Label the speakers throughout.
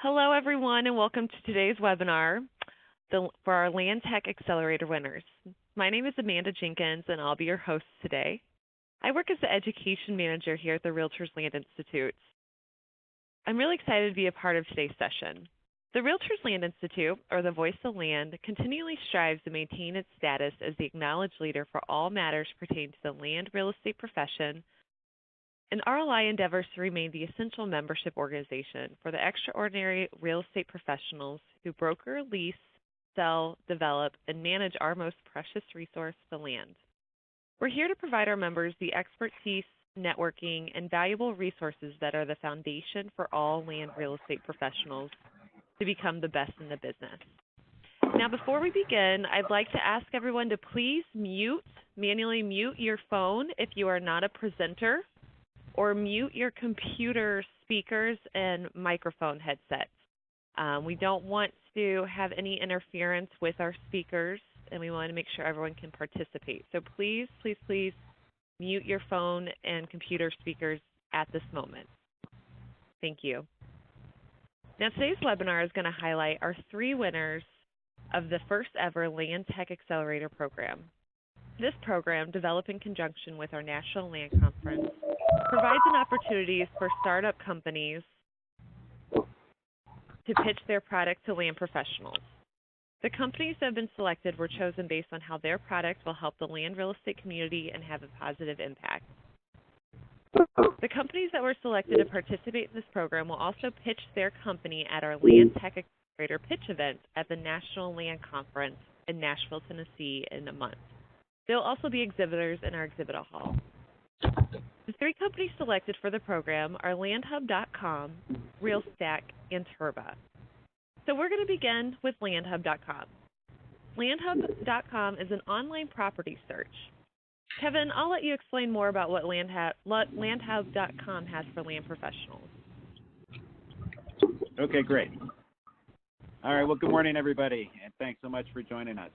Speaker 1: Hello, everyone, and welcome to today's webinar for our Land Tech Accelerator winners. My name is Amanda Jenkins, and I'll be your host today. I work as the Education Manager here at the Realtors Land Institute. I'm really excited to be a part of today's session. The Realtors Land Institute, or the Voice of Land, continually strives to maintain its status as the acknowledged leader for all matters pertaining to the land real estate profession, and RLI endeavors to remain the essential membership organization for the extraordinary real estate professionals who broker, lease, sell, develop, and manage our most precious resource, the land. We're here to provide our members the expertise, networking, and valuable resources that are the foundation for all land real estate professionals to become the best in the business. Now, before we begin, I'd like to ask everyone to please manually mute your phone if you are not a presenter, or mute your computer speakers and microphone headsets. We don't want to have any interference with our speakers, and we want to make sure everyone can participate. So please, please, please mute your phone and computer speakers at this moment. Thank you. Now, today's webinar is going to highlight our 3 winners of the first ever Land Tech Accelerator program. This program, developed in conjunction with our National Land Conference, provides an opportunity for startup companies to pitch their product to land professionals. The companies that have been selected were chosen based on how their product will help the land real estate community and have a positive impact. The companies that were selected to participate in this program will also pitch their company at our Land Tech Accelerator pitch event at the National Land Conference in Nashville, Tennessee in a month. There will also be exhibitors in our exhibit hall. The 3 companies selected for the program are LandHub.com, REALStack, and Terva. So we're going to begin with LandHub.com. LandHub.com is an online property search. Kevin, I'll let you explain more about what LandHub.com has for land professionals.
Speaker 2: Okay, great. All right, well, good morning, everybody, and thanks so much for joining us.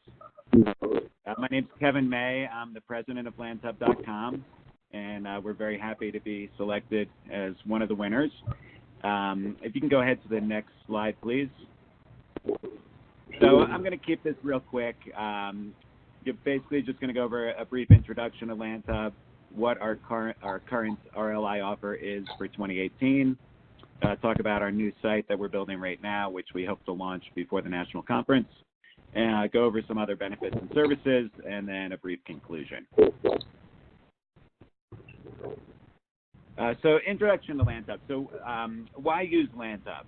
Speaker 2: My name is Kevin May. I'm the president of LandHub.com, and we're very happy to be selected as one of the winners. If you can go ahead to the next slide, please. So I'm going to keep this real quick. You're basically just going to go over a brief introduction to LandHub, what our current RLI offer is for 2018, talk about our new site that we're building right now, which we hope to launch before the national conference, and go over some other benefits and services, and then a brief conclusion. So introduction to LandHub. So why use LandHub?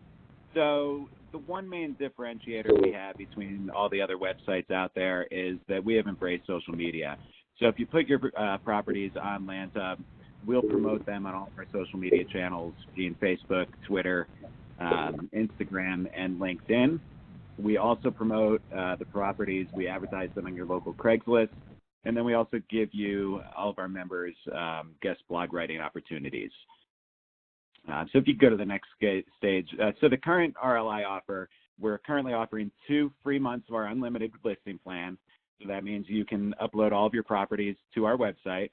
Speaker 2: So the one main differentiator we have between all the other websites out there is that we have embraced social media. So if you put your properties on LandHub, we'll promote them on all of our social media channels, being Facebook, Twitter, Instagram, and LinkedIn. We also promote the properties. We advertise them on your local Craigslist. And then we also give you, all of our members, guest blog writing opportunities. So if you go to the next stage, so the current RLI offer, we're currently offering 2 free months of our unlimited listing plan. So that means you can upload all of your properties to our website.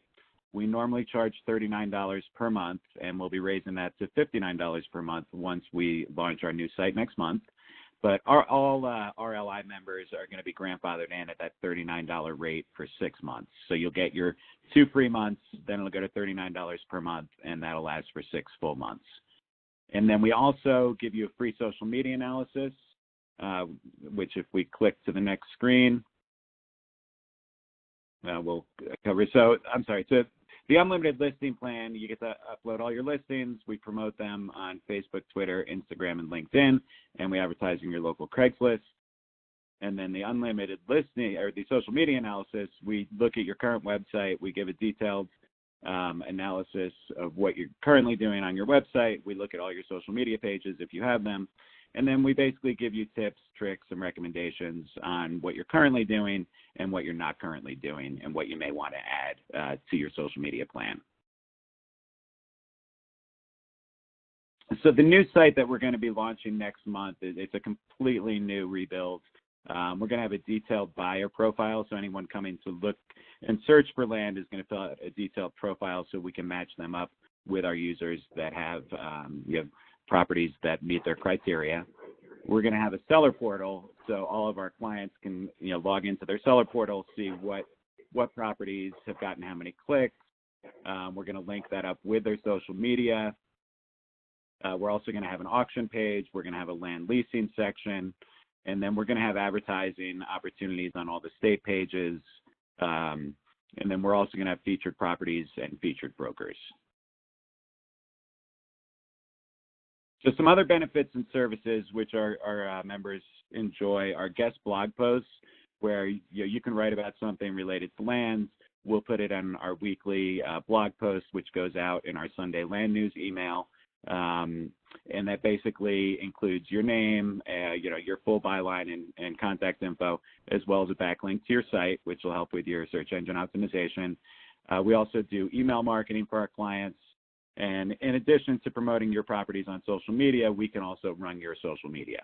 Speaker 2: We normally charge $39 per month, and we'll be raising that to $59 per month once we launch our new site next month. But all RLI members are going to be grandfathered in at that $39 rate for 6 months. So you'll get your 2 free months, then it'll go to $39 per month, and that'll last for 6 full months. And then we also give you a free social media analysis, which if we click to the next screen, we'll cover. So I'm sorry. So the unlimited listing plan, you get to upload all your listings. We promote them on Facebook, Twitter, Instagram, and LinkedIn, and we advertise in your local Craigslist. And then the unlimited listing, or the social media analysis, we look at your current website. We give a detailed analysis of what you're currently doing on your website. We look at all your social media pages if you have them. And then we basically give you tips, tricks, and recommendations on what you're currently doing and what you're not currently doing and what you may want to add to your social media plan. So the new site that we're going to be launching next month, it's a completely new rebuild. We're going to have a detailed buyer profile, so anyone coming to look and search for land is going to fill out a detailed profile so we can match them up with our users that have properties that meet their criteria. We're going to have a seller portal, so all of our clients can log into their seller portal, see what properties have gotten how many clicks. We're going to link that up with their social media. We're also going to have an auction page. We're going to have a land leasing section, and then we're going to have advertising opportunities on all the state pages. And then we're also going to have featured properties and featured brokers. So some other benefits and services which our members enjoy are guest blog posts, where you can write about something related to lands. We'll put it on our weekly blog post, which goes out in our Sunday land news email. And that basically includes your name, your full byline and contact info, as well as a backlink to your site, which will help with your search engine optimization. We also do email marketing for our clients. And in addition to promoting your properties on social media, we can also run your social media.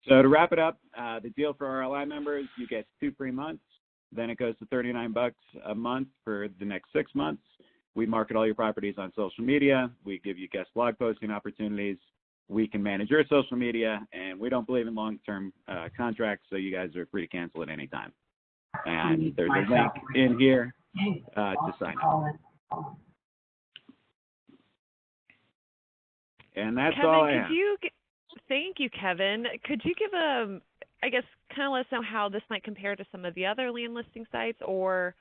Speaker 2: So to wrap it up, the deal for RLI members, you get 2 free months. Then it goes to $39 a month for the next 6 months. We market all your properties on social media. We give you guest blog posting opportunities. We can manage your social media, and we don't believe in long-term contracts, so you guys are free to cancel at any time. And there's a link in here to sign up. And that's
Speaker 1: Kevin,
Speaker 2: all I have.
Speaker 1: Thank you, Kevin. Could you give I guess, kind of let us know how this might compare to some of the other land listing sites, or,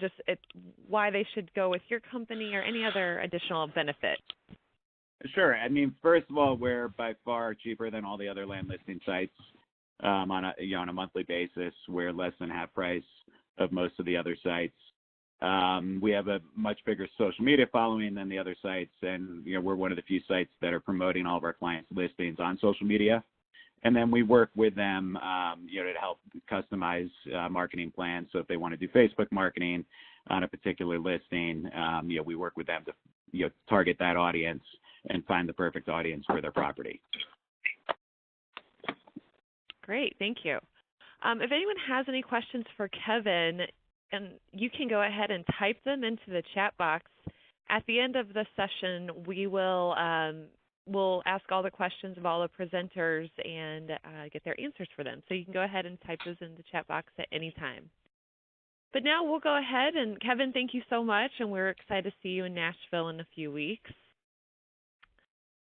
Speaker 1: just why they should go with your company, or any other additional benefit?
Speaker 2: Sure. I mean, first of all, we're by far cheaper than all the other land listing sites on a monthly basis. We're less than half price of most of the other sites. We have a much bigger social media following than the other sites, and we're one of the few sites that are promoting all of our clients' listings on social media. And then we work with them, to help customize marketing plans. So if they want to do Facebook marketing on a particular listing, we work with them to target that audience and find the perfect audience for their property.
Speaker 1: Great, thank you. If anyone has any questions for Kevin, and you can go ahead and type them into the chat box. At the end of the session, we will we'll ask all the questions of all the presenters and get their answers for them. So you can go ahead and type those in the chat box at any time. But now we'll go ahead, and Kevin, thank you so much, and we're excited to see you in Nashville in a few weeks.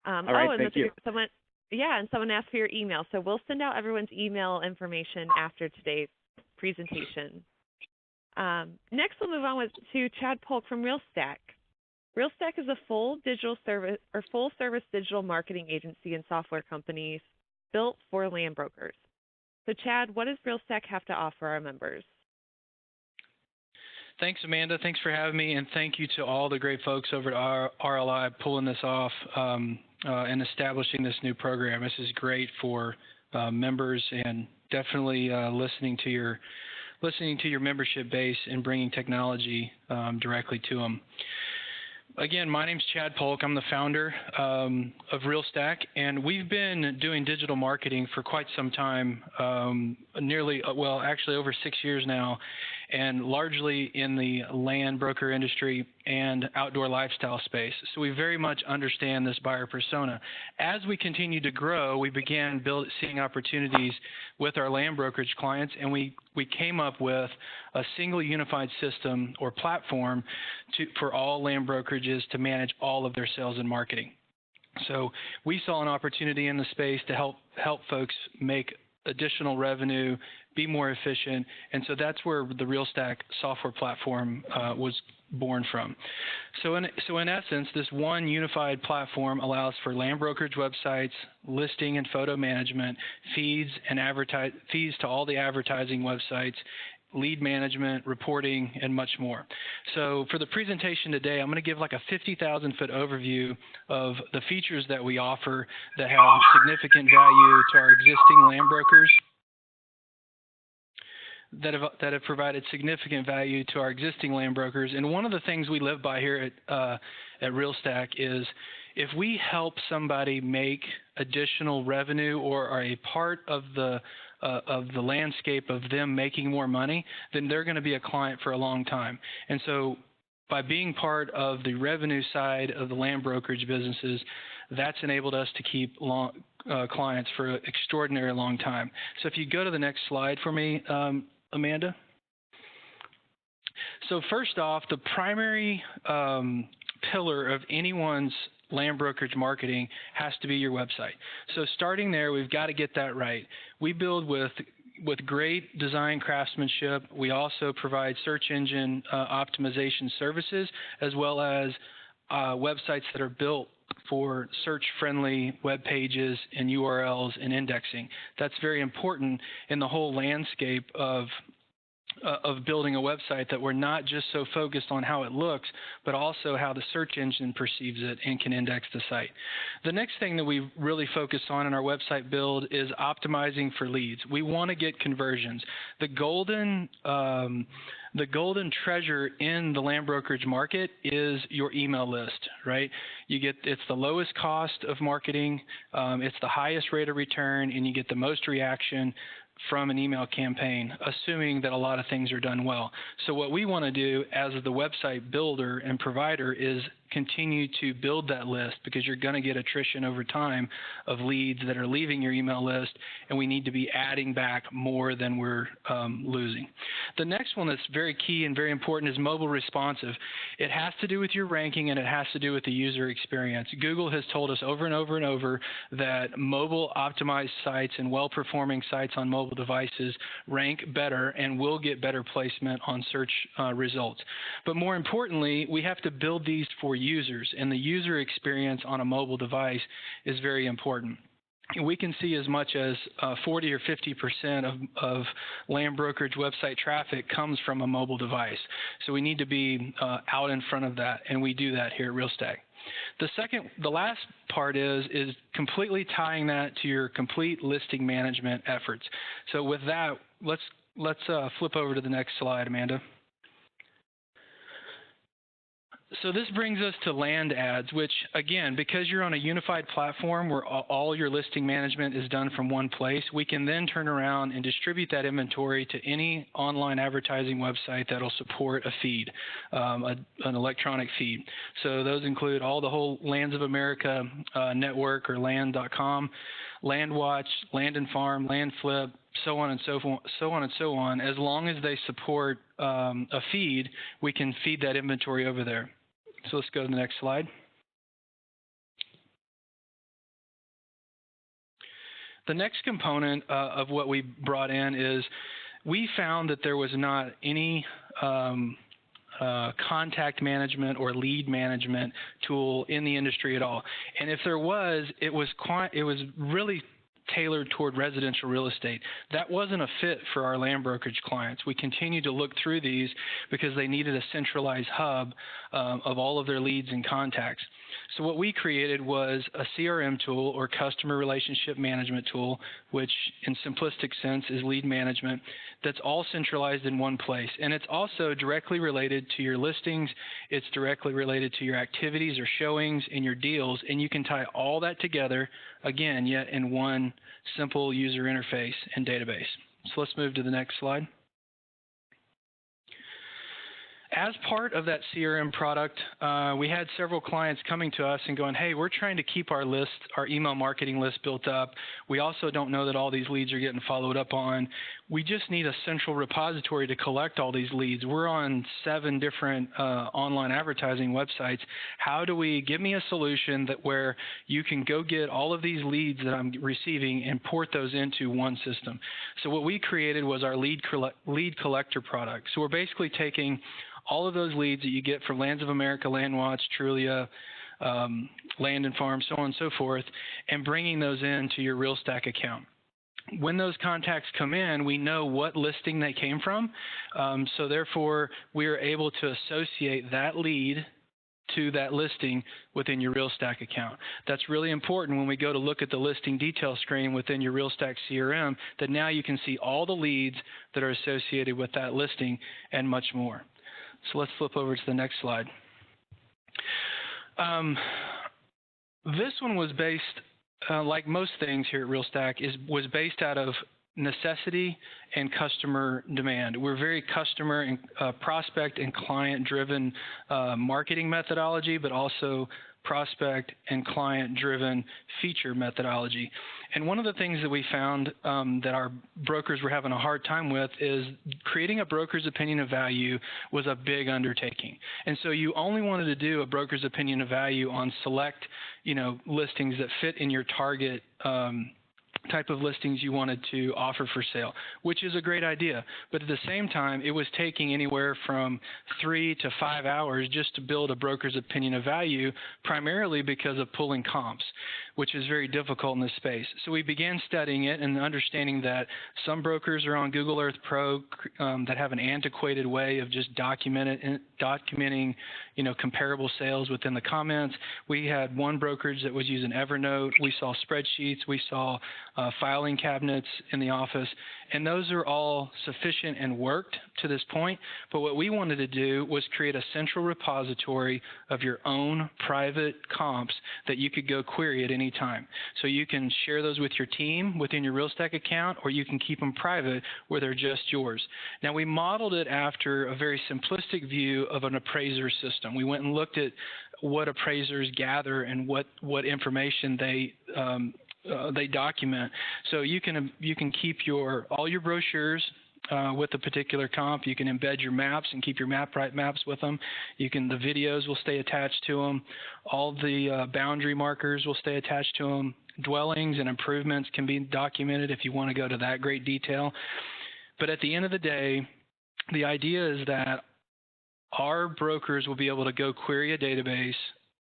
Speaker 2: All right, thank you.
Speaker 1: And someone asked for your email. So we'll send out everyone's email information after today's presentation. Next, we'll move on to Chad Polk from REALStack. REALStack is a full service digital marketing agency and software company built for land brokers. So, Chad, what does REALStack have to offer our members?
Speaker 3: Thanks, Amanda. Thanks for having me, and thank you to all the great folks over at RLI pulling this off and establishing this new program. This is great for members, and definitely listening to your membership base and bringing technology directly to them. Again, my name's Chad Polk. I'm the founder of REALStack, and we've been doing digital marketing for quite some time, actually over 6 years now, and largely in the land broker industry and outdoor lifestyle space. So we very much understand this buyer persona. As we continue to grow, we began seeing opportunities with our land brokerage clients, and we came up with a single unified system or platform for all land brokerages to manage all of their sales and marketing. So we saw an opportunity in the space to help folks make additional revenue, be more efficient, and so that's where the REALStack software platform was born from. So in essence, this one unified platform allows for land brokerage websites, listing and photo management, feeds to all the advertising websites, lead management, reporting, and much more. So for the presentation today, I'm going to give like a 50,000-foot overview of the features that we offer that have significant value to our existing land brokers, that have provided significant value to our existing land brokers. And one of the things we live by here at REALStack is if we help somebody make additional revenue or are a part of the landscape of them making more money, then they're going to be a client for a long time. And so by being part of the revenue side of the land brokerage businesses, that's enabled us to keep clients for an extraordinarily long time. So if you go to the next slide for me, Amanda. So first off, the primary pillar of anyone's land brokerage marketing has to be your website. So starting there, we've got to get that right. We build with great design craftsmanship. We also provide search engine optimization services, as well as websites that are built for search-friendly web pages and URLs and indexing. That's very important in the whole landscape of building a website, that we're not just so focused on how it looks, but also how the search engine perceives it and can index the site. The next thing that we really focus on in our website build is optimizing for leads. We want to get conversions. The golden treasure in the land brokerage market is your email list, right? It's the lowest cost of marketing, it's the highest rate of return, and you get the most reaction from an email campaign, assuming that a lot of things are done well. So what we want to do as the website builder and provider is continue to build that list, because you're going to get attrition over time of leads that are leaving your email list, and we need to be adding back more than we're losing. The next one that's very key and very important is mobile responsive. It has to do with your ranking, and it has to do with the user experience. Google has told us over and over and over that mobile optimized sites and well-performing sites on mobile devices rank better and will get better placement on search results. But more importantly, we have to build these for users, and the user experience on a mobile device is very important. We can see as much as 40 or 50% of land brokerage website traffic comes from a mobile device. So we need to be out in front of that, and we do that here at REALStack. The last part is completely tying that to your complete listing management efforts. So with that, let's flip over to the next slide, Amanda. So this brings us to LandAds, which, again, because you're on a unified platform where all your listing management is done from one place, we can then turn around and distribute that inventory to any online advertising website that'll support a feed, an electronic feed. So those include the whole Lands of America network, or land.com, LandWatch, Land and Farm, LandFlip, so on and so on. As long as they support a feed, we can feed that inventory over there. So let's go to the next slide. The next component of what we brought in is we found that there was not any contact management or lead management tool in the industry at all. And if there was, it was really tailored toward residential real estate. That wasn't a fit for our land brokerage clients. We continued to look through these because they needed a centralized hub of all of their leads and contacts. So what we created was a CRM tool, or customer relationship management tool, which in simplistic sense is lead management, that's all centralized in one place. And it's also directly related to your listings. It's directly related to your activities or showings and your deals. And you can tie all that together, again, yet in one simple user interface and database. So let's move to the next slide. As part of that CRM product, we had several clients coming to us and going, hey, we're trying to keep our list, our email marketing list built up. We also don't know that all these leads are getting followed up on. We just need a central repository to collect all these leads. We're on 7 different online advertising websites. How do we, give me a solution where you can go get all of these leads that I'm receiving and port those into one system? So what we created was our lead collector product. So we're basically taking all of those leads that you get from Lands of America, LandWatch, Trulia, Land and Farm, so on and so forth, and bringing those into your REALStack account. When those contacts come in, we know what listing they came from, so therefore we are able to associate that lead to that listing within your REALStack account. That's really important when we go to look at the listing detail screen within your REALStack CRM, that now you can see all the leads that are associated with that listing and much more. So let's flip over to the next slide. This one was based, like most things here at REALStack, was based out of necessity and customer demand. We're very customer and prospect and client-driven marketing methodology, but also prospect and client-driven feature methodology. And one of the things that we found that our brokers were having a hard time with is creating a broker's opinion of value was a big undertaking. And so you only wanted to do a broker's opinion of value on select, listings that fit in your target type of listings you wanted to offer for sale, which is a great idea. But at the same time, it was taking anywhere from 3 to 5 hours just to build a broker's opinion of value, primarily because of pulling comps, which is very difficult in this space. So we began studying it and understanding that some brokers are on Google Earth Pro that have an antiquated way of just documenting, comparable sales within the comments. We had one brokerage that was using Evernote. We saw spreadsheets. We saw filing cabinets in the office, and those are all sufficient and worked to this point. But what we wanted to do was create a central repository of your own private comps that you could go query at any time. So you can share those with your team within your REALStack account, or you can keep them private where they're just yours. Now, we modeled it after a very simplistic view of an appraiser system. We went and looked at what appraisers gather and what information they document. So you can keep all your brochures with a particular comp. You can embed your maps and keep your maps with them. The videos will stay attached to them. All the boundary markers will stay attached to them. Dwellings and improvements can be documented if you want to go to that great detail. But at the end of the day, the idea is that our brokers will be able to go query a database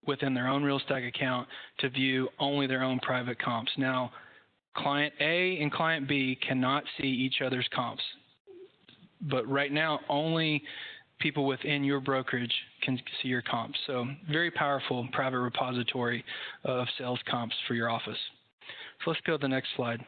Speaker 3: within their own REALStack account to view only their own private comps. Now, client A and client B cannot see each other's comps, but right now only people within your brokerage can see your comps. So very powerful private repository of sales comps for your office. So let's go to the next slide.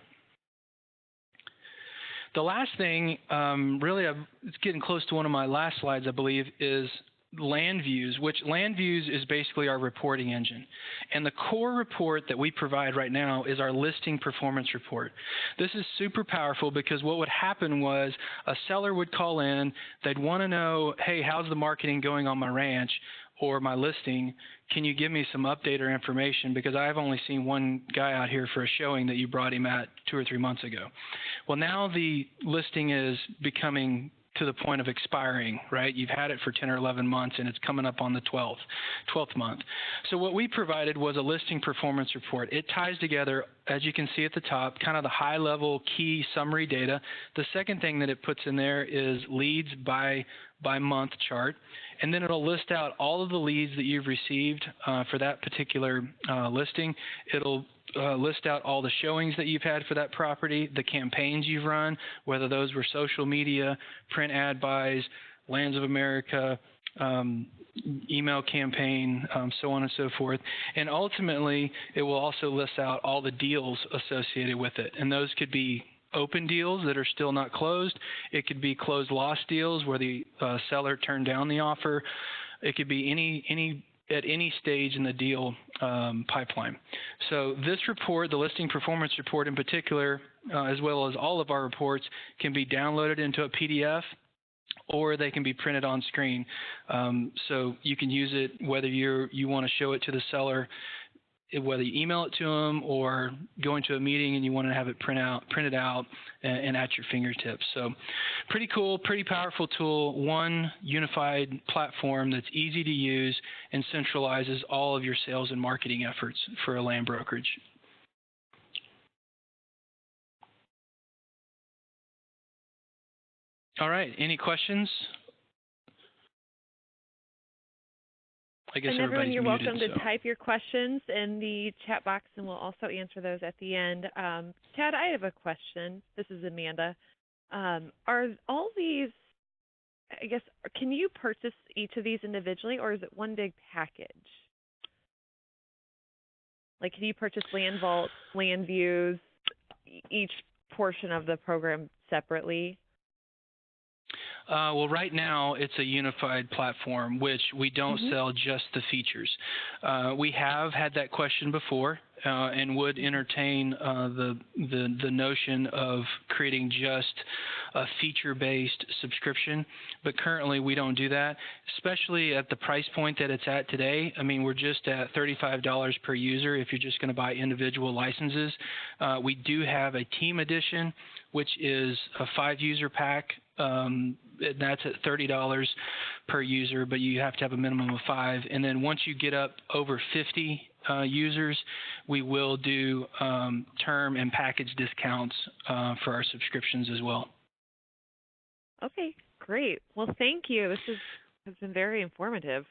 Speaker 3: The last thing, it's getting close to one of my last slides, I believe, is LandViews, which LandViews is basically our reporting engine. And the core report that we provide right now is our listing performance report. This is super powerful because what would happen was a seller would call in, they'd want to know, hey, how's the marketing going on my ranch or my listing? Can you give me some update or information? Because I've only seen one guy out here for a showing that you brought him at 2 or 3 months ago. Well, now the listing is becoming to the point of expiring, right? You've had it for 10 or 11 months, and it's coming up on the 12th month. So what we provided was a listing performance report. It ties together, as you can see at the top, kind of the high-level key summary data. The second thing that it puts in there is leads by month chart, and then it'll list out all of the leads that you've received for that particular listing. It'll list out all the showings that you've had for that property, the campaigns you've run, whether those were social media, print ad buys, Lands of America, email campaign, so on and so forth. And ultimately, it will also list out all the deals associated with it. And those could be open deals that are still not closed. It could be closed lost deals where the seller turned down the offer. It could be at any stage in the deal pipeline. So this report, the listing performance report in particular, as well as all of our reports, can be downloaded into a PDF or they can be printed on screen. So you can use it whether you want to show it to the seller, whether you email it to them or go into a meeting and you want to have it printed out and at your fingertips. So pretty cool, pretty powerful tool, one unified platform that's easy to use and centralizes all of your sales and marketing efforts for a land brokerage. All right, any questions? I guess
Speaker 1: and everyone, you're
Speaker 3: muted,
Speaker 1: welcome to type your questions in the chat box, and we'll also answer those at the end. Chad, I have a question. This is Amanda. Are all these, I guess, can you purchase each of these individually, or is it one big package? Like, can you purchase LandVault, LandViews, each portion of the program separately?
Speaker 3: Well, right now it's a unified platform, which we don't sell just the features. We have had that question before and would entertain the notion of creating just a feature-based subscription, but currently we don't do that, especially at the price point that it's at today. I mean, we're just at $35 per user if you're just going to buy individual licenses. We do have a team edition, which is a 5-user pack. That's at $30 per user, but you have to have a minimum of 5. And then once you get up over 50 users, we will do term and package discounts for our subscriptions as well.
Speaker 1: Okay, great. Well, thank you. This has been very informative.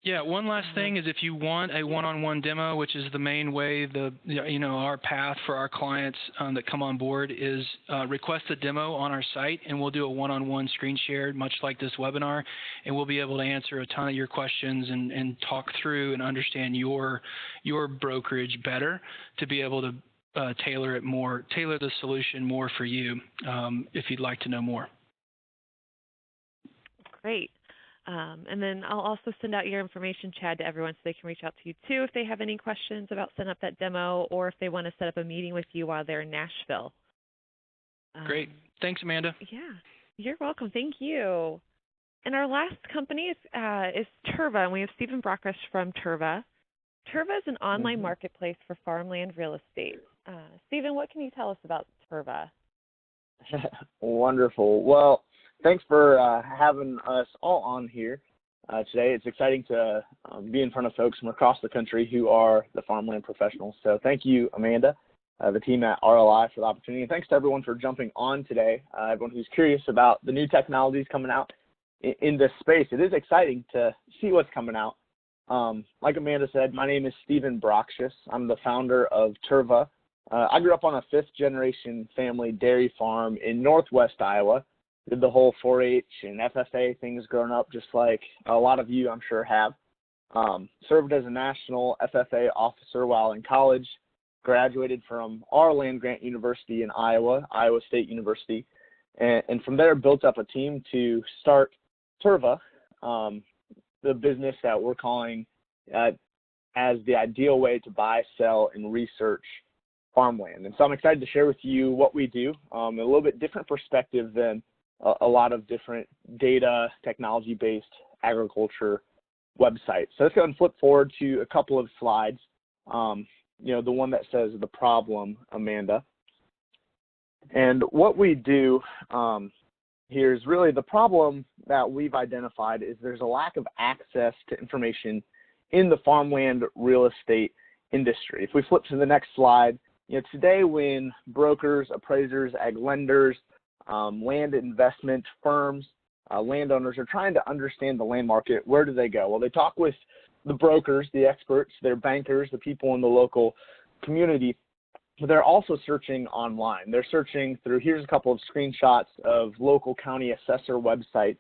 Speaker 3: Yeah, one last thing is if you want a one-on-one demo, which is the main way our path for our clients that come on board is request a demo on our site, and we'll do a one-on-one screen share, much like this webinar, and we'll be able to answer a ton of your questions and talk through and understand your brokerage better to be able to tailor the solution more for you if you'd like to know more.
Speaker 1: Great. And then I'll also send out your information, Chad, to everyone so they can reach out to you too if they have any questions about setting up that demo or if they want to set up a meeting with you while they're in Nashville.
Speaker 3: Great. Thanks, Amanda.
Speaker 1: Yeah, you're welcome. Thank you. And our last company is Terva, and we have Stephen Brockrush from Terva. Terva is an online marketplace for farmland real estate. Stephen, what can you tell us about Terva?
Speaker 4: Wonderful. Well, thanks for having us all on here today. It's exciting to be in front of folks from across the country who are the farmland professionals. So thank you, Amanda, the team at RLI for the opportunity. And thanks to everyone for jumping on today, everyone who's curious about the new technologies coming out in this space. It is exciting to see what's coming out. Like Amanda said, my name is Stephen Brockrush. I'm the founder of Terva. I grew up on a 5th-generation family dairy farm in northwest Iowa. Did the whole 4-H and FFA things growing up, just like a lot of you, I'm sure, have. Served as a national FFA officer while in college. Graduated from our land-grant university in Iowa, Iowa State University. And from there, built up a team to start Terva, the business that we're calling as the ideal way to buy, sell, and research farmland. And so I'm excited to share with you what we do, a little bit different perspective than a lot of different data technology-based agriculture websites. So let's go and flip forward to a couple of slides. The one that says the problem, Amanda. And what we do here is really the problem that we've identified is there's a lack of access to information in the farmland real estate industry. If we flip to the next slide, today when brokers, appraisers, ag lenders, land investment firms, landowners are trying to understand the land market, where do they go? Well, they talk with the brokers, the experts, their bankers, the people in the local community, but they're also searching online. They're searching through, here's a couple of screenshots of local county assessor websites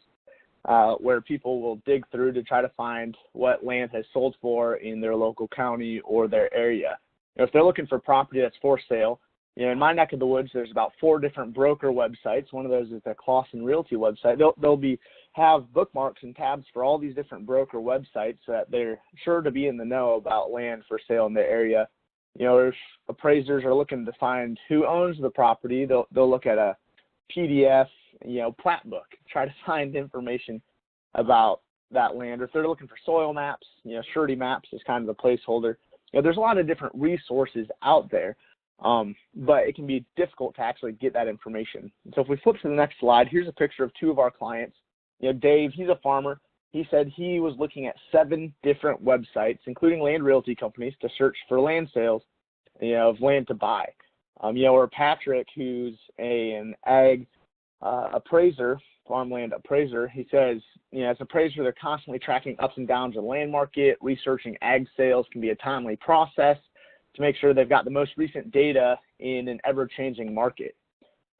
Speaker 4: where people will dig through to try to find what land has sold for in their local county or their area. If they're looking for property that's for sale, in my neck of the woods, there's about 4 different broker websites. One of those is the Clausen Realty website. They'll have bookmarks and tabs for all these different broker websites so that they're sure to be in the know about land for sale in their area. If appraisers are looking to find who owns the property, they'll look at a PDF, plat book, try to find information about that land. Or if they're looking for soil maps, surety maps is kind of the placeholder. There's a lot of different resources out there, but it can be difficult to actually get that information. So if we flip to the next slide, here's a picture of 2 of our clients. Dave, he's a farmer. He said he was looking at 7 different websites, including land realty companies, to search for land sales, of land to buy. Or Patrick, who's an ag appraiser, farmland appraiser, he says, as an appraiser, they're constantly tracking ups and downs of the land market. Researching ag sales can be a timely process to make sure they've got the most recent data in an ever-changing market.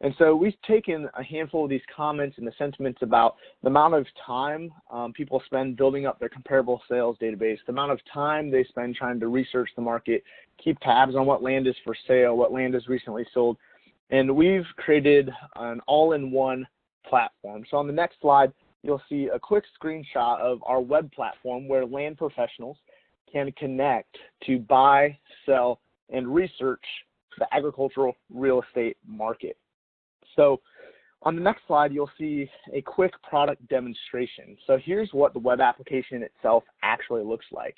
Speaker 4: And so we've taken a handful of these comments and the sentiments about the amount of time people spend building up their comparable sales database, the amount of time they spend trying to research the market, keep tabs on what land is for sale, what land is recently sold. And we've created an all-in-one platform. So on the next slide, you'll see a quick screenshot of our web platform where land professionals can connect to buy, sell, and research the agricultural real estate market. So on the next slide, you'll see a quick product demonstration. So here's what the web application itself actually looks like.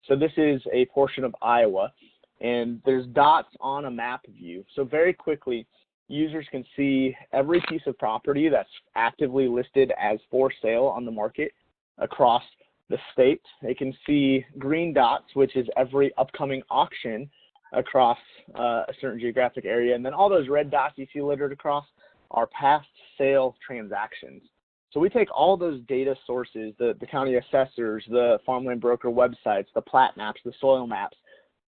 Speaker 4: So this is a portion of Iowa, and there's dots on a map view. So very quickly, users can see every piece of property that's actively listed as for sale on the market across the state. They can see green dots, which is every upcoming auction across a certain geographic area. And then all those red dots you see littered across are past sale transactions. So we take all those data sources, the county assessors, the farmland broker websites, the plat maps, the soil maps,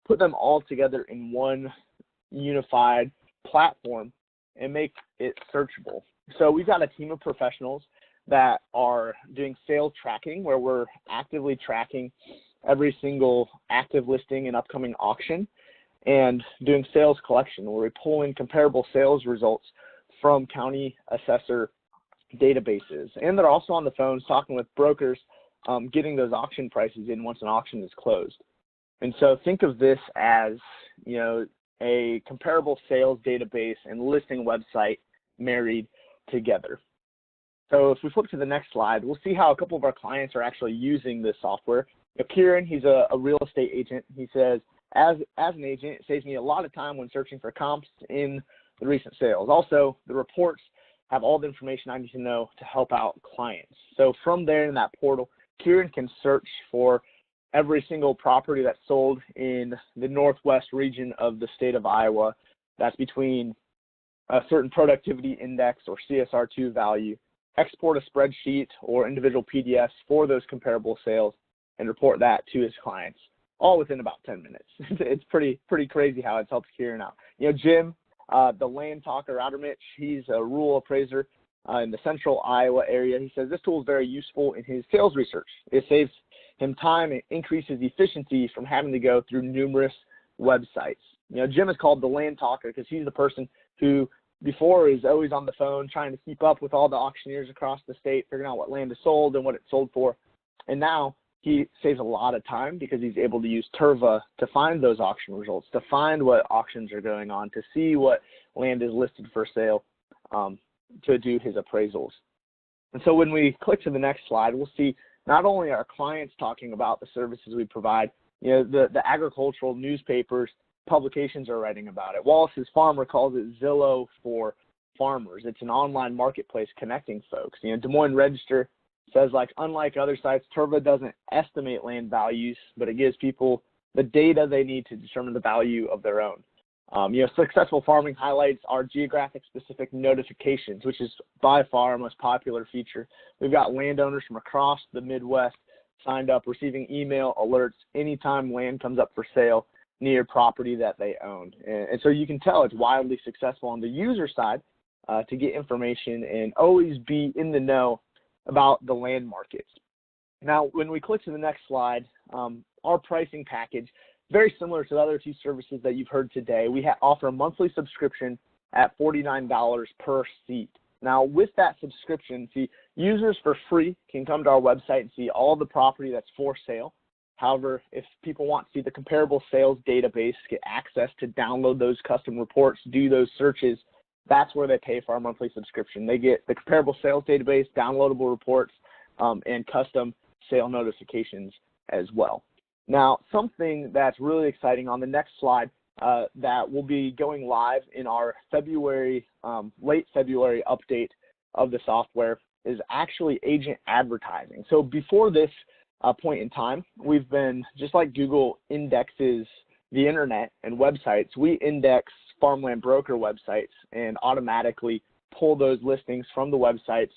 Speaker 4: put them all together in one unified platform and make it searchable. So we've got a team of professionals that are doing sales tracking, where we're actively tracking every single active listing and upcoming auction, and doing sales collection, where we pull in comparable sales results from county assessor databases. And they're also on the phones talking with brokers, getting those auction prices in once an auction is closed. And so think of this as, you know, a comparable sales database and listing website married together. So if we flip to the next slide, we'll see how a couple of our clients are actually using this software. Kieran, he's a real estate agent. He says, as an agent, it saves me a lot of time when searching for comps in the recent sales. Also, the reports have all the information I need to know to help out clients. So from there in that portal, Kieran can search for every single property that's sold in the northwest region of the state of Iowa that's between a certain productivity index or CSR2 value, export a spreadsheet or individual PDFs for those comparable sales, and report that to his clients, all within about 10 minutes. It's pretty crazy how it's helped Kieran out. You know, Jim, the land talker out of Mitch, he's a rural appraiser in the central Iowa area. He says this tool is very useful in his sales research. It saves him time and increases efficiency from having to go through numerous websites. You know, Jim is called the land talker because he's the person who before is always on the phone trying to keep up with all the auctioneers across the state, figuring out what land is sold and what it's sold for. And now he saves a lot of time because he's able to use Terva to find those auction results, to find what auctions are going on, to see what land is listed for sale, to do his appraisals. And so when we click to the next slide, we'll see not only are clients talking about the services we provide, you know, the agricultural newspapers, publications are writing about it. Wallace's Farmer calls it Zillow for farmers. It's an online marketplace connecting folks. You know, Des Moines Register says, like, unlike other sites, Terva doesn't estimate land values, but it gives people the data they need to determine the value of their own. You know, Successful Farming highlights our geographic-specific notifications, which is by far our most popular feature. We've got landowners from across the Midwest signed up, receiving email alerts anytime land comes up for sale near property that they own. And so you can tell it's wildly successful on the user side to get information and always be in the know about the land markets. Now, when we click to the next slide, our pricing package, very similar to the other two services that you've heard today. We offer a monthly subscription at $49 per seat. Now, with that subscription, see, users for free can come to our website and see all the property that's for sale. However, if people want to see the comparable sales database, get access to download those custom reports, do those searches, that's where they pay for our monthly subscription. They get the comparable sales database, downloadable reports, and custom sale notifications as well. Now, something that's really exciting on the next slide that will be going live in our late February update of the software is actually agent advertising. So before this point in time, we've been, just like Google indexes the internet and websites, we index farmland broker websites and automatically pull those listings from the websites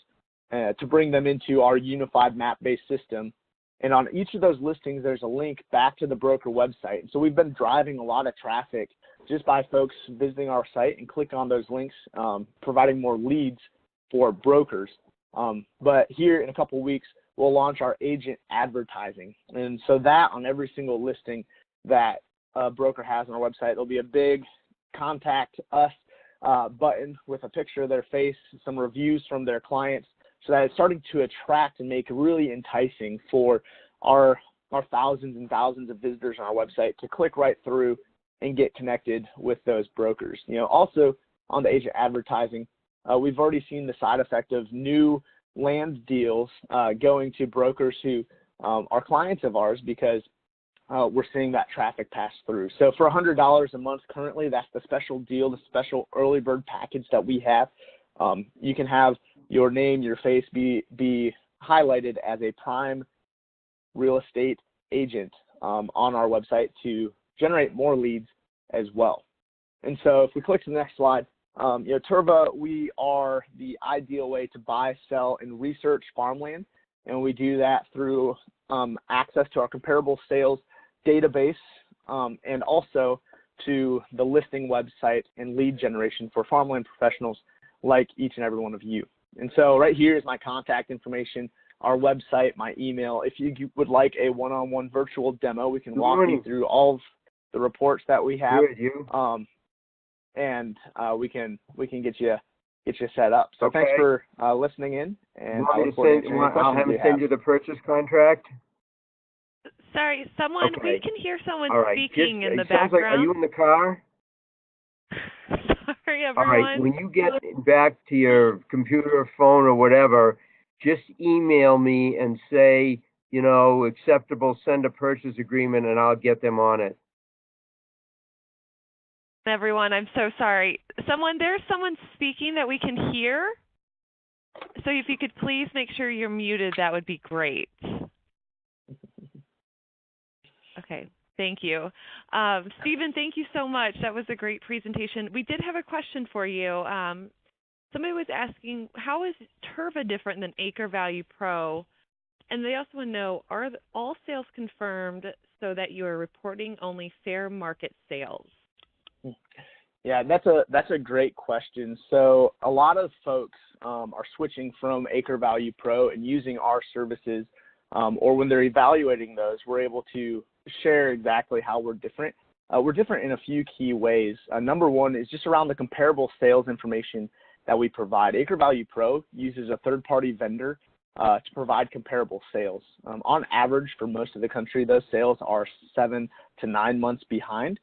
Speaker 4: to bring them into our unified map-based system. And on each of those listings, there's a link back to the broker website. So we've been driving a lot of traffic just by folks visiting our site and click on those links, providing more leads for brokers. But here in a couple of weeks, we'll launch our agent advertising. And so that on every single listing that a broker has on our website, there'll be a big contact us button with a picture of their face, some reviews from their clients, so that it's starting to attract and make it really enticing for our thousands and thousands of visitors on our website to click right through and get connected with those brokers. Also on the agent advertising, we've already seen the side effect of new land deals going to brokers who are clients of ours because we're seeing that traffic pass through. So for $100 a month currently, that's the special deal, the special early bird package that we have. You can have your name, your face be highlighted as a prime real estate agent on our website to generate more leads as well. And so if we click to the next slide, Terva, we are the ideal way to buy, sell, and research farmland. And we do that through access to our comparable sales database and also to the listing website and lead generation for farmland professionals like each and every one of you. And so right here is my contact information, our website, my email. If you would like a one-on-one virtual demo, we can walk you through all of the reports that we have. And we can get you set up. So thanks for listening in, and I look forward to answering any questions
Speaker 5: I'll have him send you the purchase contract.
Speaker 1: Sorry, we can hear someone speaking in the
Speaker 5: background. Like, are you in the car?
Speaker 1: Sorry, everyone.
Speaker 5: All right, when you get back to your computer or phone or whatever, just email me and say, acceptable, send a purchase agreement, and I'll get them on it.
Speaker 1: Everyone, I'm so sorry. There's someone speaking that we can hear. So if you could please make sure you're muted, that would be great. Okay, thank you. Stephen, thank you so much. That was a great presentation. We did have a question for you. Somebody was asking, how is Terva different than Acre Value Pro? And they also want to know, are all sales confirmed so that you are reporting only fair market sales?
Speaker 4: Yeah, that's a great question. So a lot of folks are switching from Acre Value Pro and using our services, or when they're evaluating those, we're able to share exactly how we're different. We're different in a few key ways. Number one is just around the comparable sales information that we provide. Acre Value Pro uses a third-party vendor to provide comparable sales. On average, for most of the country, those sales are 7 to 9 months behind.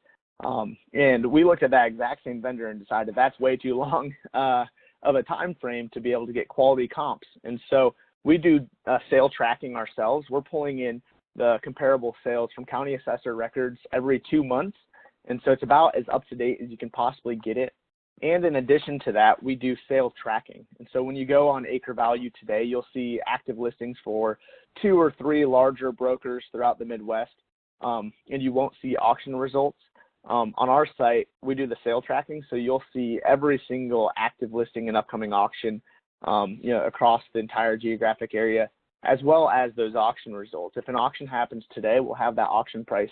Speaker 4: And we looked at that exact same vendor and decided that's way too long of a time frame to be able to get quality comps. And so we do sale tracking ourselves. We're pulling in the comparable sales from county assessor records every 2 months. And so it's about as up to date as you can possibly get it. And in addition to that, we do sales tracking. And so when you go on Acre Value today, you'll see active listings for 2 or 3 larger brokers throughout the Midwest, and you won't see auction results. On our site, we do the sale tracking, so you'll see every single active listing and upcoming auction, across the entire geographic area, as well as those auction results. If an auction happens today, we'll have that auction price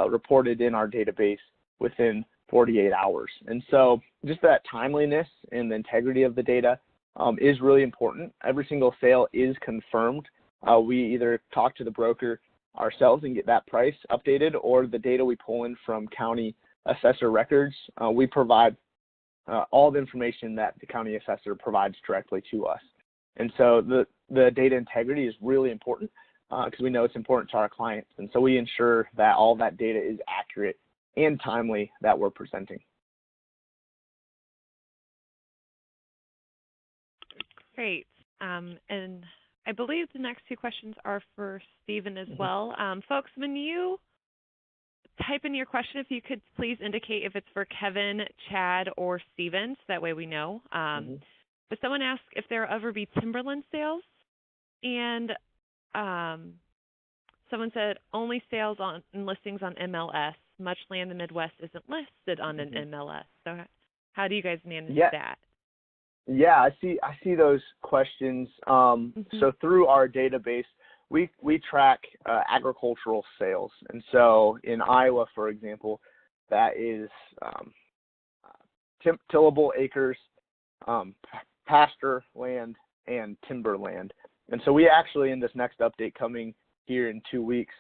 Speaker 4: reported in our database within 48 hours. And so just that timeliness and the integrity of the data is really important. Every single sale is confirmed. We either talk to the broker ourselves and get that price updated, or the data we pull in from county assessor records, we provide all the information that the county assessor provides directly to us. And so the data integrity is really important because we know it's important to our clients. And so we ensure that all that data is accurate and timely that we're presenting.
Speaker 1: Great. And I believe the next 2 questions are for Stephen as well. Folks, when you type in your question, if you could please indicate if it's for Kevin, Chad, or Stephen, so that way we know. But someone asked if there will ever be timberland sales, and someone said only sales on listings on MLS. Much land in the Midwest isn't listed on an MLS. So how do you guys manage that?
Speaker 4: Yeah, I see those questions. So through our database, we track agricultural sales. And so in Iowa, for example, that is tillable acres, pasture land, and timber land. And so we actually, in this next update coming here in 2 weeks,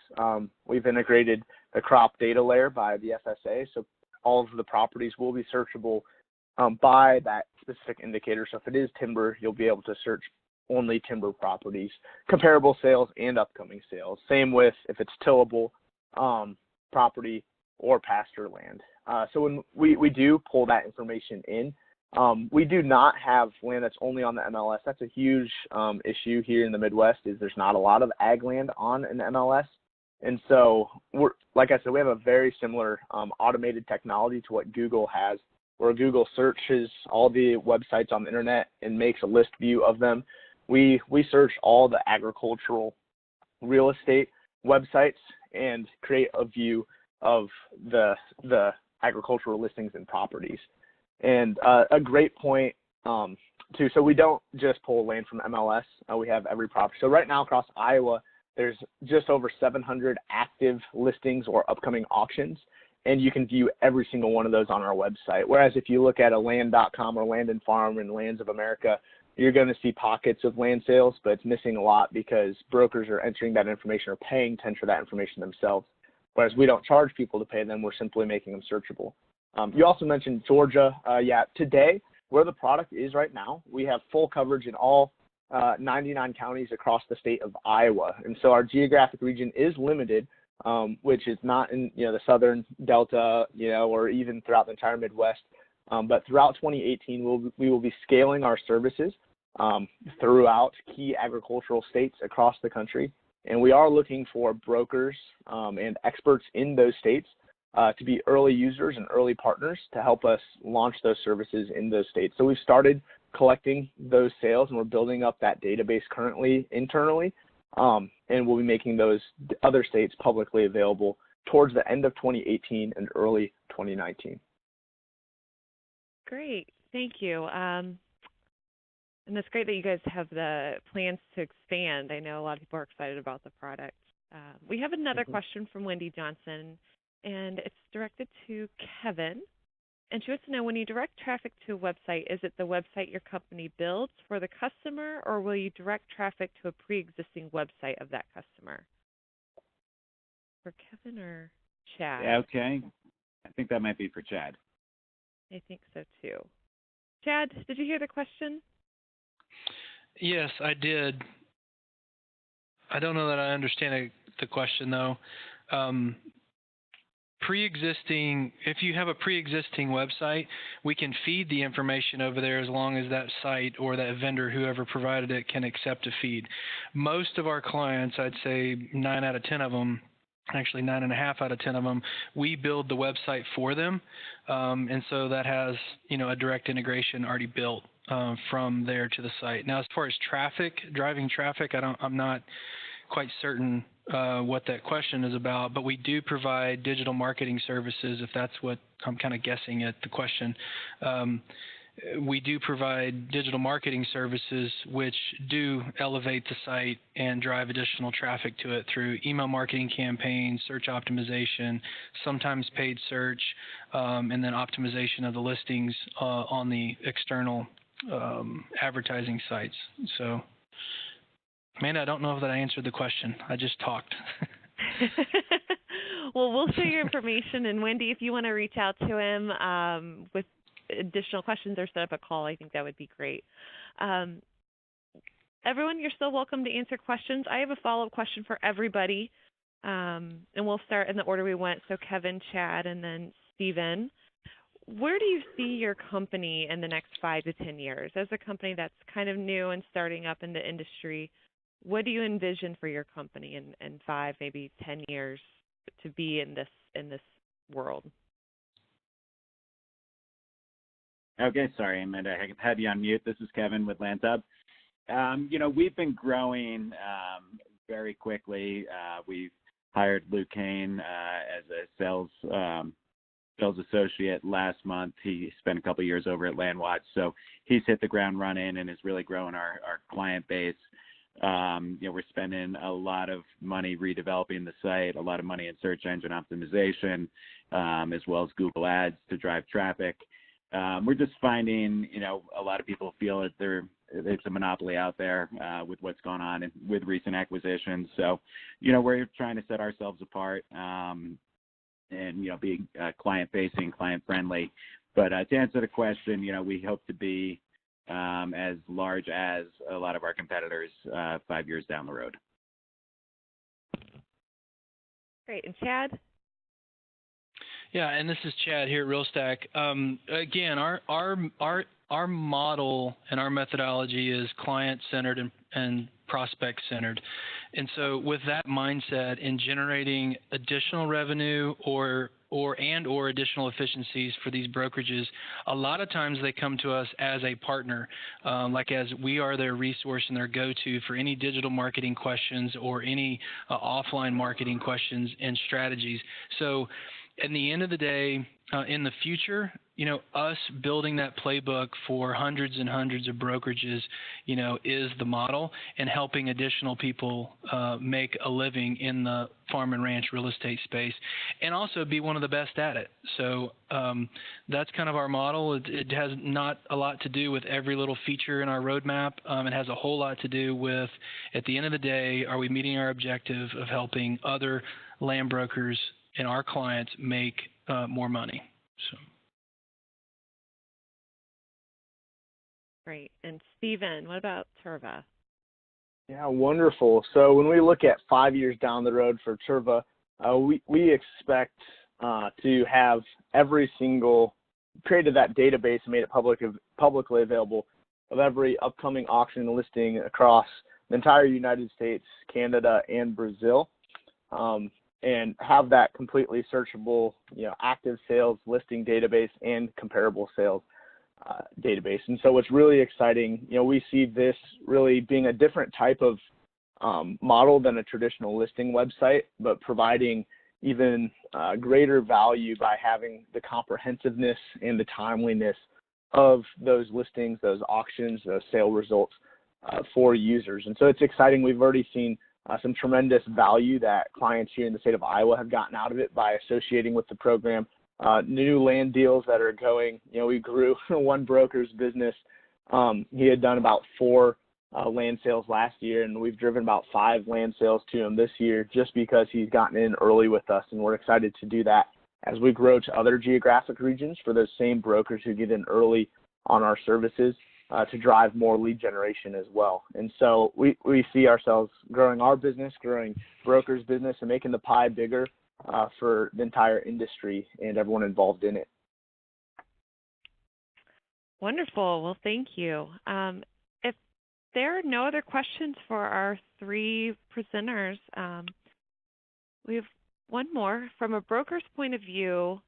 Speaker 4: we've integrated the crop data layer by the FSA. So all of the properties will be searchable by that specific indicator. So if it is timber, you'll be able to search only timber properties, comparable sales and upcoming sales. Same with if it's tillable property or pasture land. So when we do pull that information in, we do not have land that's only on the MLS. That's a huge issue here in the Midwest, is there's not a lot of ag land on an MLS. And so, like I said, we have a very similar automated technology to what Google has, where Google searches all the websites on the internet and makes a list view of them. We search all the agricultural real estate websites and create a view of the agricultural listings and properties. And a great point too, so we don't just pull land from MLS, we have every property. So right now across Iowa, there's just over 700 active listings or upcoming auctions, and you can view every single one of those on our website. Whereas if you look at a land.com or Land and Farm and Lands of America, you're going to see pockets of land sales, but it's missing a lot because brokers are entering that information or paying to enter that information themselves. Whereas we don't charge people to pay them, we're simply making them searchable. You also mentioned Georgia. Today, where the product is right now, we have full coverage in all 99 counties across the state of Iowa. And so our geographic region is limited, which is not in the southern Delta, or even throughout the entire Midwest. But throughout 2018, we will be scaling our services throughout key agricultural states across the country. And we are looking for brokers and experts in those states to be early users and early partners to help us launch those services in those states. So we've started collecting those sales, and we're building up that database currently internally, and we'll be making those other states publicly available towards the end of 2018 and early 2019.
Speaker 1: Great. Thank you. And it's great that you guys have the plans to expand. I know a lot of people are excited about the product. We have another question from Wendy Johnson, and it's directed to Kevin. And she wants to know, when you direct traffic to a website, is it the website your company builds for the customer, or will you direct traffic to a pre-existing website of that customer? For Kevin or Chad?
Speaker 2: Yeah, okay. I think that might be for Chad.
Speaker 1: I think so too. Chad, did you hear the question?
Speaker 3: Yes, I did. I don't know that I understand the question, though. If you have a pre-existing website, we can feed the information over there as long as that site or that vendor, whoever provided it, can accept a feed. Most of our clients, I'd say 9 out of 10 of them, actually 9.5 out of 10 of them, we build the website for them. And so that has, a direct integration already built from there to the site. Now, as far as driving traffic, I'm not quite certain what that question is about, but we do provide digital marketing services, if that's what I'm kind of guessing at the question. We do provide digital marketing services which do elevate the site and drive additional traffic to it through email marketing campaigns, search optimization, sometimes paid search, and then optimization of the listings on the external advertising sites. So, Amanda, I don't know that I answered the question. I just talked.
Speaker 1: Well, we'll share your information. And Wendy, if you want to reach out to him with additional questions or set up a call, I think that would be great. Everyone, you're still welcome to answer questions. I have a follow-up question for everybody, and we'll start in the order we went. So Kevin, Chad, and then Stephen. Where do you see your company in the next 5 to 10 years? As a company that's kind of new and starting up in the industry, what do you envision for your company in 5, maybe 10 years to be in this world?
Speaker 2: Okay, sorry, Amanda, I had you on mute. This is Kevin with LandLeads. We've been growing very quickly. We've hired Luke Kane as a sales associate last month. He spent a couple of years over at LandWatch, so he's hit the ground running and is really growing our client base. We're spending a lot of money redeveloping the site, a lot of money in search engine optimization, as well as Google Ads to drive traffic. We're just finding, a lot of people feel that it's a monopoly out there with what's gone on with recent acquisitions. So, we're trying to set ourselves apart and, being client-facing, client-friendly. But to answer the question, we hope to be as large as a lot of our competitors 5 years down the road.
Speaker 1: Great. And Chad?
Speaker 3: Yeah, and this is Chad here at RealStack. Again, our model and our methodology is client-centered and prospect-centered. And so with that mindset in generating additional revenue or additional efficiencies for these brokerages, a lot of times they come to us as a partner, like as we are their resource and their go-to for any digital marketing questions or any offline marketing questions and strategies. So at the end of the day, in the future, us building that playbook for hundreds and hundreds of brokerages, is the model, and helping additional people make a living in the farm and ranch real estate space, and also be one of the best at it. So that's kind of our model. It has not a lot to do with every little feature in our roadmap. It has a whole lot to do with, at the end of the day, are we meeting our objective of helping other land brokers and our clients make more money? So.
Speaker 1: Great. And Stephen, what about Terva?
Speaker 4: Yeah, wonderful. So when we look at 5 years down the road for Terva, we expect to have every single, created that database and made it publicly available of every upcoming auction and listing across the entire United States, Canada, and Brazil. And have that completely searchable, active sales listing database and comparable sales database. And so what's really exciting, we see this really being a different type of model than a traditional listing website, but providing even greater value by having the comprehensiveness and the timeliness of those listings, those auctions, those sale results for users. And so it's exciting. We've already seen some tremendous value that clients here in the state of Iowa have gotten out of it by associating with the program. New land deals that are going, we grew one broker's business. He had done about 4 land sales last year, and we've driven about 5 land sales to him this year just because he's gotten in early with us, and we're excited to do that as we grow to other geographic regions for those same brokers who get in early on our services. To drive more lead generation as well. And so we see ourselves growing our business, growing brokers' business, and making the pie bigger for the entire industry and everyone involved in it.
Speaker 1: Wonderful. Well, thank you. If there are no other questions for our 3 presenters, we have one more. From a broker's point of view,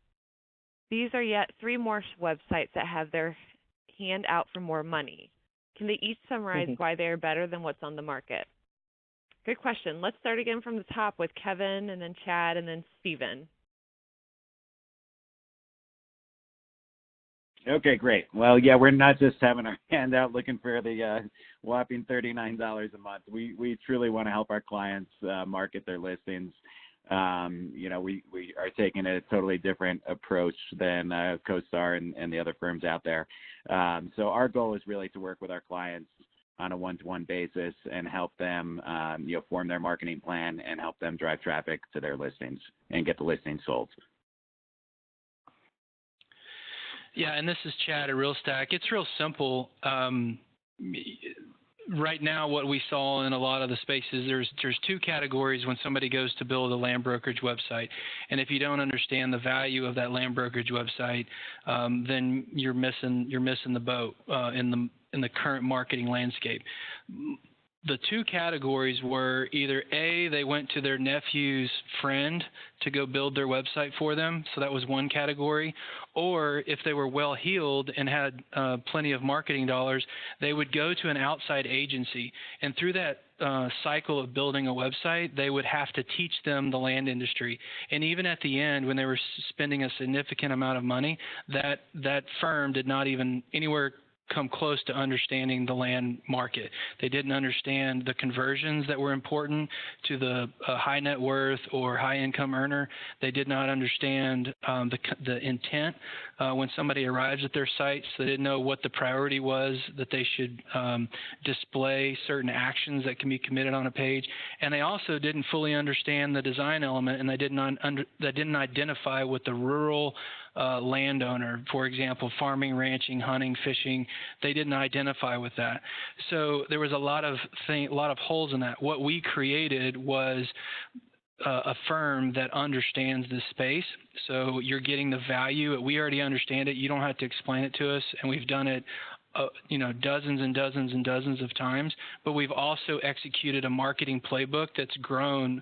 Speaker 1: these are yet 3 more websites that have their hand out for more money. Can they each summarize why they are better than what's on the market? Good question. Let's start again from the top with Kevin, and then Chad, and then Stephen.
Speaker 2: Okay, great. Well, yeah, we're not just having our hand out looking for the whopping $39 a month. We truly want to help our clients market their listings. We are taking a totally different approach than CoStar and the other firms out there. So our goal is really to work with our clients on a one-to-one basis and help them, form their marketing plan and help them drive traffic to their listings and get the listings sold.
Speaker 3: Yeah, and this is Chad at RealStack. It's real simple. Right now, what we saw in a lot of the spaces, there's 2 categories when somebody goes to build a land brokerage website. And if you don't understand the value of that land brokerage website, then you're missing the boat in the current marketing landscape. The 2 categories were either A, they went to their nephew's friend to go build their website for them, so that was one category, or if they were well-heeled and had plenty of marketing dollars, they would go to an outside agency, and through that cycle of building a website, they would have to teach them the land industry. And even at the end, when they were spending a significant amount of money, that firm did not even anywhere come close to understanding the land market. They didn't understand the conversions that were important to the high net worth or high income earner. They did not understand the intent when somebody arrives at their sites. They didn't know what the priority was, that they should display certain actions that can be committed on a page. And they also didn't fully understand the design element, and they didn't identify what the rural landowner. For example, farming, ranching, hunting, fishing, they didn't identify with that. So there was a lot of holes in that. What we created was a firm that understands this space. So you're getting the value. We already understand it. You don't have to explain it to us, and we've done it dozens and dozens and dozens of times, but we've also executed a marketing playbook that's grown.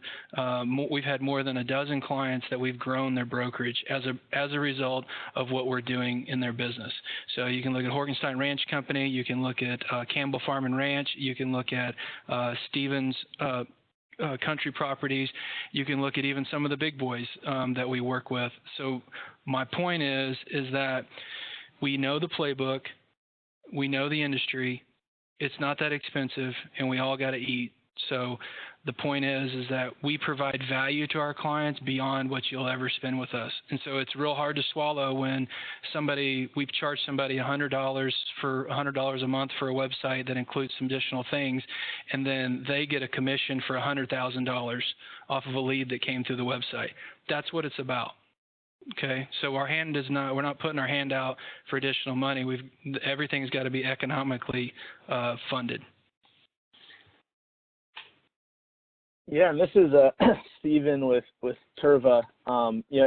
Speaker 3: We've had more than a dozen clients that we've grown their brokerage as a result of what we're doing in their business. So you can look at Horgenstein Ranch Company, you can look at Campbell Farm and Ranch, you can look at Stevens Country Properties, you can look at even some of the big boys that we work with. So my point is that we know the playbook. We know the industry. It's not that expensive, and we all got to eat. So the point is that we provide value to our clients beyond what you'll ever spend with us. And so it's real hard to swallow when we've charged somebody $100 a month for a website that includes some additional things, and then they get a commission for $100,000 off of a lead that came through the website. That's what it's about. Okay, so we're not putting our hand out for additional money. Everything's got to be economically funded.
Speaker 4: Yeah, and this is Stephen with Terva.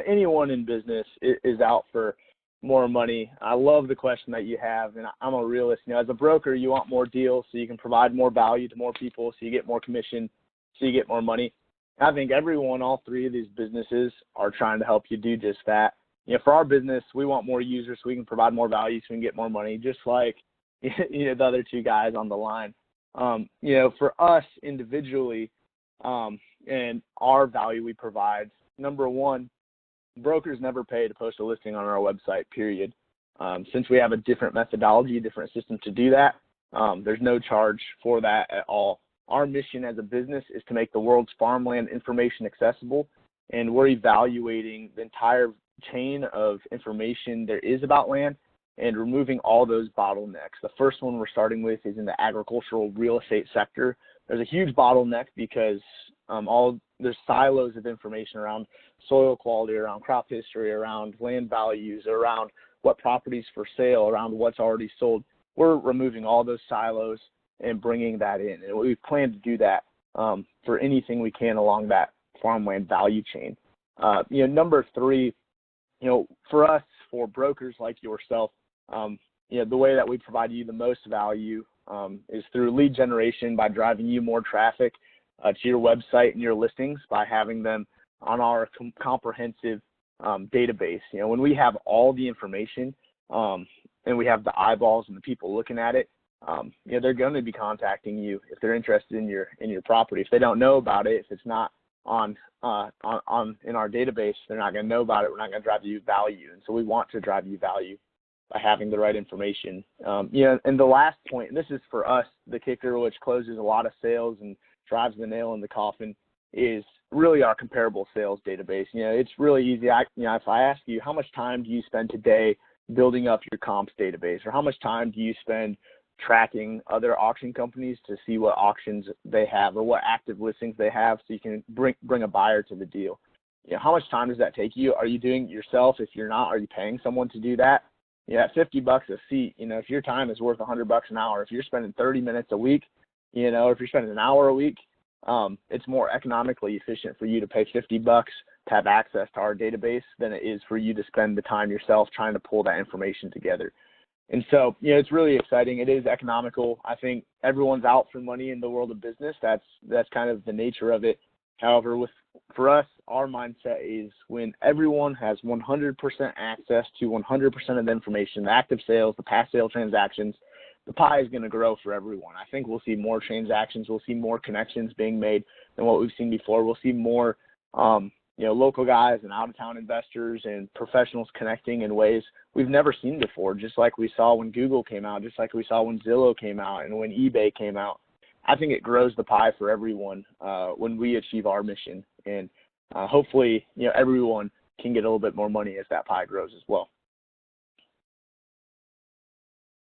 Speaker 4: Anyone in business is out for more money. I love the question that you have, and I'm a realist. As a broker, you want more deals so you can provide more value to more people, so you get more commission, so you get more money. I think all three of these businesses are trying to help you do just that. For our business, we want more users so we can provide more value so we can get more money, just like the other two guys on the line. For us individually, and our value we provide, number one, brokers never pay to post a listing on our website, period. Since we have a different methodology, a different system to do that, there's no charge for that at all. Our mission as a business is to make the world's farmland information accessible, and we're evaluating the entire chain of information there is about land and removing all those bottlenecks. The first one we're starting with is in the agricultural real estate sector. There's a huge bottleneck because there's silos of information around soil quality, around crop history, around land values, around what properties for sale, around what's already sold. We're removing all those silos and bringing that in. And we plan to do that for anything we can along that farmland value chain. Number three, for us, for brokers like yourself, the way that we provide you the most value is through lead generation, by driving you more traffic to your website and your listings, by having them on our comprehensive database. When we have all the information and we have the eyeballs and the people looking at it, they're going to be contacting you if they're interested in your property. If they don't know about it, if it's not on in our database, they're not going to know about it. We're not going to drive you value, and so we want to drive you value by having the right information. And the last point, and this is for us, the kicker, which closes a lot of sales and drives the nail in the coffin, is really our comparable sales database. It's really easy. If I ask you, how much time do you spend today building up your comps database, or how much time do you spend tracking other auction companies to see what auctions they have or what active listings they have so you can bring a buyer to the deal? How much time does that take you? Are you doing it yourself? If you're not, are you paying someone to do that? At $50 a seat, if your time is worth $100 an hour, if you're spending 30 minutes a week, or if you're spending an hour a week, it's more economically efficient for you to pay $50 to have access to our database than it is for you to spend the time yourself trying to pull that information together. And so, it's really exciting. It is economical. I think everyone's out for money in the world of business. That's kind of the nature of it. However, for us, our mindset is when everyone has 100% access to 100% of the information, the active sales, the past sale transactions, the pie is going to grow for everyone. I think we'll see more transactions. We'll see more connections being made than what we've seen before. We'll see more local guys and out-of-town investors and professionals connecting in ways we've never seen before, just like we saw when Google came out, just like we saw when Zillow came out and when eBay came out. I think it grows the pie for everyone when we achieve our mission. And hopefully, everyone can get a little bit more money as that pie grows as well.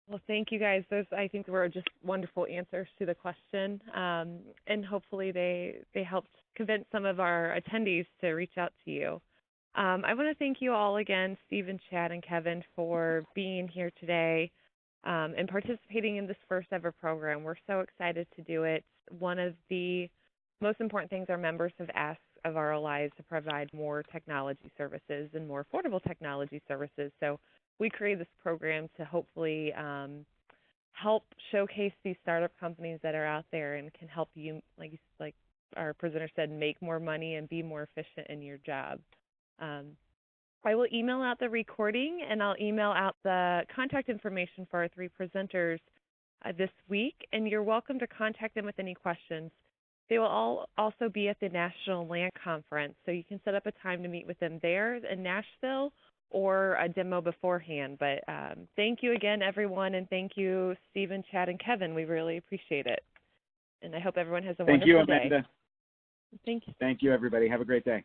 Speaker 1: Well, thank you guys. Those, I think, were just wonderful answers to the question. And hopefully they helped convince some of our attendees to reach out to you. I want to thank you all again, Stephen, Chad, and Kevin, for being here today and participating in this first ever program. We're so excited to do it. One of the most important things our members have asked of RLI is to provide more technology services and more affordable technology services. So we created this program to hopefully help showcase these startup companies that are out there and can help you, like our presenter said, make more money and be more efficient in your job. I will email out the recording, and I'll email out the contact information for our three presenters this week, and you're welcome to contact them with any questions. They will all also be at the National Land Conference, so you can set up a time to meet with them there in Nashville or a demo beforehand. But thank you again, everyone, and thank you, Stephen, Chad, and Kevin. We really appreciate it. And I hope everyone has a wonderful day.
Speaker 2: Thank you, Amanda.
Speaker 1: Thank you.
Speaker 2: Thank you, everybody. Have a great day.